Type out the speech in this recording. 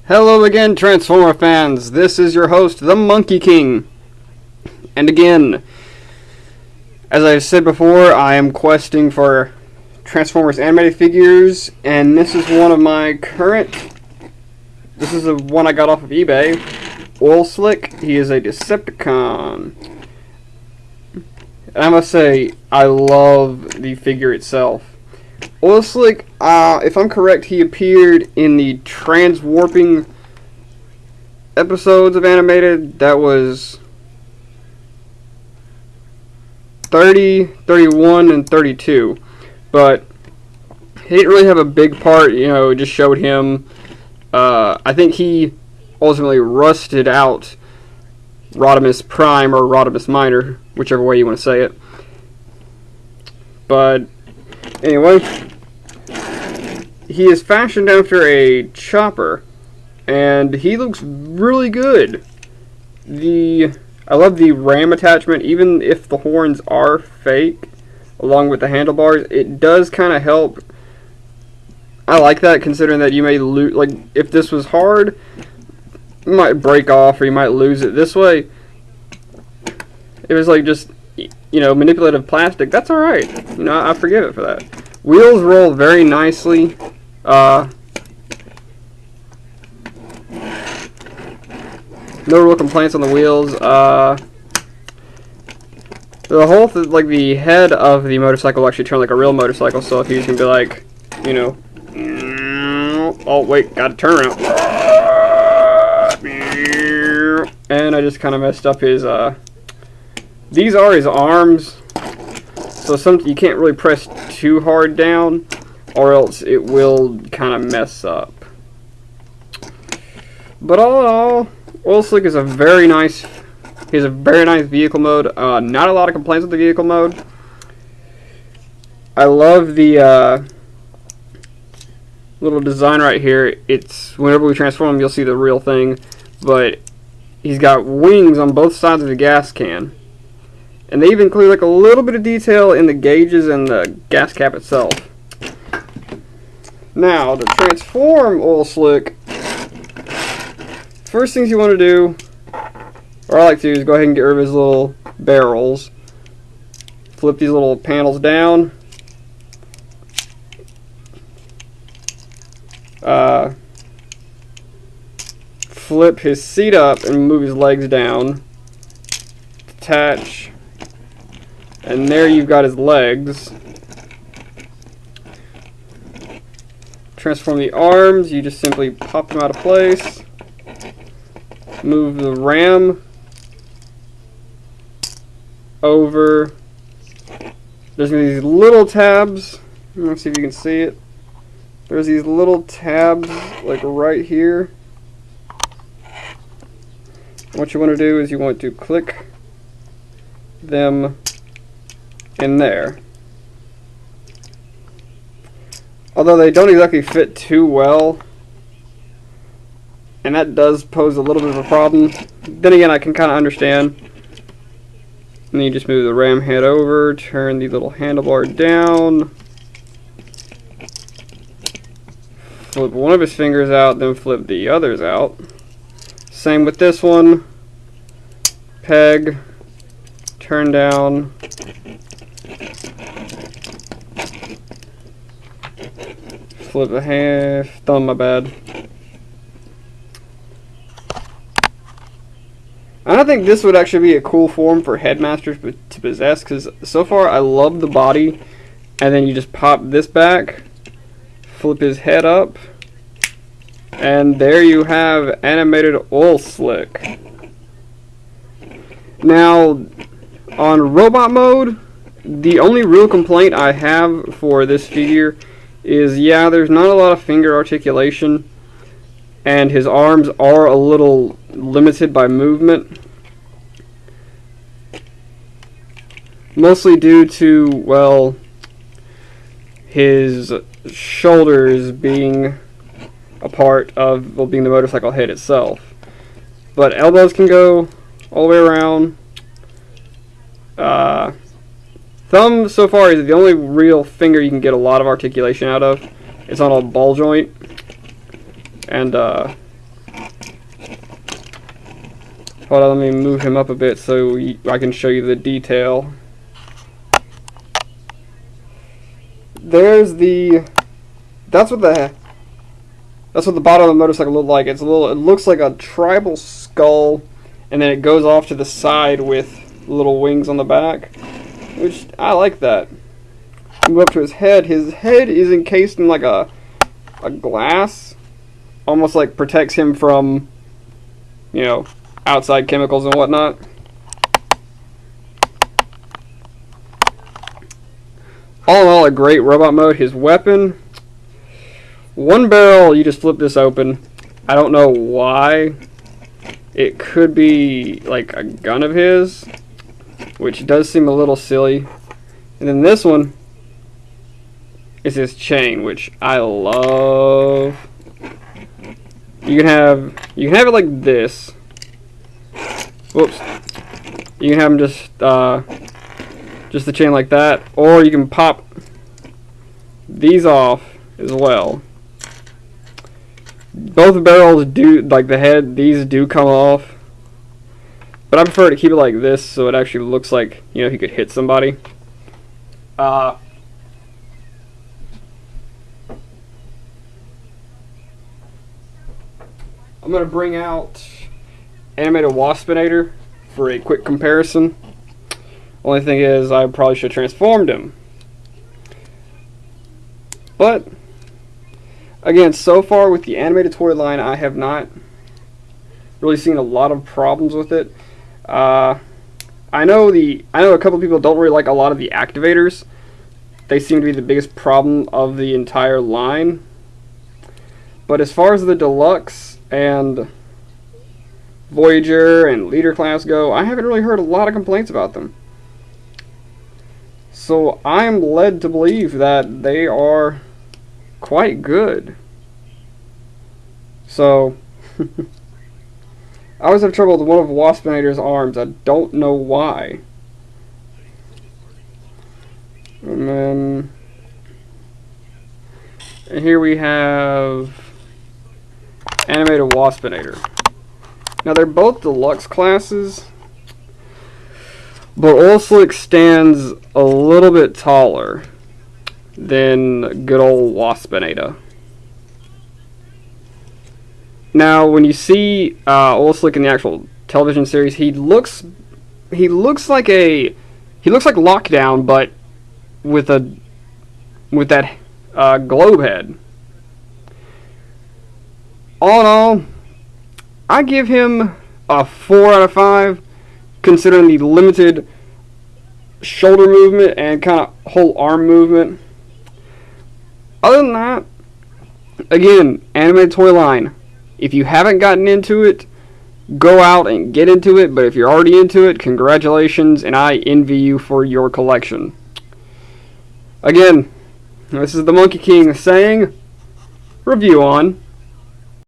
Hello again, Transformer fans. This is your host, the Monkey King. And again, as I've said before, I am questing for Transformers animated figures, and this is one of my current. This is the one I got off of eBay. Oilslick. He is a Decepticon. And I must say, I love the figure itself. Oilslick, if I'm correct, he appeared in the Transwarping episodes of animated. That was 30, 31, and 32. But he didn't really have a big part, it just showed him. I think he ultimately rusted out Rodimus Prime or Rodimus Minor, whichever way you want to say it. But anyway, he is fashioned after a chopper, and he looks really good. I love the ram attachment, even if the horns are fake, along with the handlebars. It does kind of help. I like that, considering that you may lose. Like, if this was hard, you might break off or you might lose it. This way, it was like just manipulative plastic. That's all right. I forgive it for that. Wheels roll very nicely. No real complaints on the wheels. The whole the head of the motorcycle will actually turn like a real motorcycle. So if he's gonna be like, oh wait, gotta turn around. And I just kind of messed up his. These are his arms, so you can't really press too hard down, or else it will kind of mess up. But all in all, Oilslick is a very nice. He has a very nice vehicle mode. Not a lot of complaints with the vehicle mode. I love the little design right here. It's whenever we transform him, you'll see the real thing, but he's got wings on both sides of the gas can. And they even include like a little bit of detail in the gauges and the gas cap itself. Now, to transform Oilslick, first things you want to do, or I like to do, is go ahead and get rid of his little barrels. Flip these little panels down. Flip his seat up and move his legs down. Detach. And there you've got his legs. Transform the arms, you just simply pop them out of place. Move the ram over. There's going to be these little tabs. Let's see if you can see it. There's these little tabs like right here. What you want to do is you want to click them in there. Although they don't exactly fit too well, and that does pose a little bit of a problem. Then again, I can kind of understand. And then you just move the ram head over, turn the little handlebar down, flip one of his fingers out, then flip the others out. Same with this one. Peg, turn down, flip the thumb, my bad. I think this would actually be a cool form for headmasters to possess, because so far I love the body, and then you just pop this back, flip his head up, and there you have animated Oilslick. Now, on robot mode, the only real complaint I have for this figure is, there's not a lot of finger articulation, and his arms are a little limited by movement. Mostly due to, his shoulders being a part of, being the motorcycle head itself. But elbows can go all the way around. Thumb, so far, is the only real finger you can get a lot of articulation out of. It's on a ball joint. And Hold on, let me move him up a bit so I can show you the detail. There's the... That's what the bottom of the motorcycle looked like. It looks like a tribal skull, and then it goes off to the side with little wings on the back, which I like that. Move up to his head. His head is encased in like a glass, almost like protects him from, you know, outside chemicals and whatnot. All in all, a great robot mode. His weapon, one barrel, you just flip this open. I don't know why. It could be like a gun of his, which does seem a little silly. And then this one is his chain, which I love. You can have it like this. Whoops. You can have them just the chain like that, or you can pop these off as well. Both barrels do, like the head, these do come off, but I prefer to keep it like this so it actually looks like, you know, he could hit somebody. I'm going to bring out Animated Waspinator for a quick comparison. Only thing is, I probably should have transformed him. But, again, so far with the animated toy line, I have not really seen a lot of problems with it. I know a couple of people don't really like a lot of the activators. They seem to be the biggest problem of the entire line. But as far as the Deluxe and Voyager and Leader class go, I haven't really heard a lot of complaints about them. So I'm led to believe that they are quite good. So I always have trouble with one of Waspinator's arms. I don't know why. And then here we have Animated Waspinator. Now they're both deluxe classes, but Oilslick stands a little bit taller than good old Waspinator. Now, when you see Oilslick in the actual television series, he looks like Lockdown, but with that globe head. All in all, I give him a 4 out of 5. Considering the limited shoulder movement and kind of whole arm movement. Other than that, again, animated toy line. If you haven't gotten into it, go out and get into it. But if you're already into it, congratulations, and I envy you for your collection. Again, this is the Monkey King saying, review on.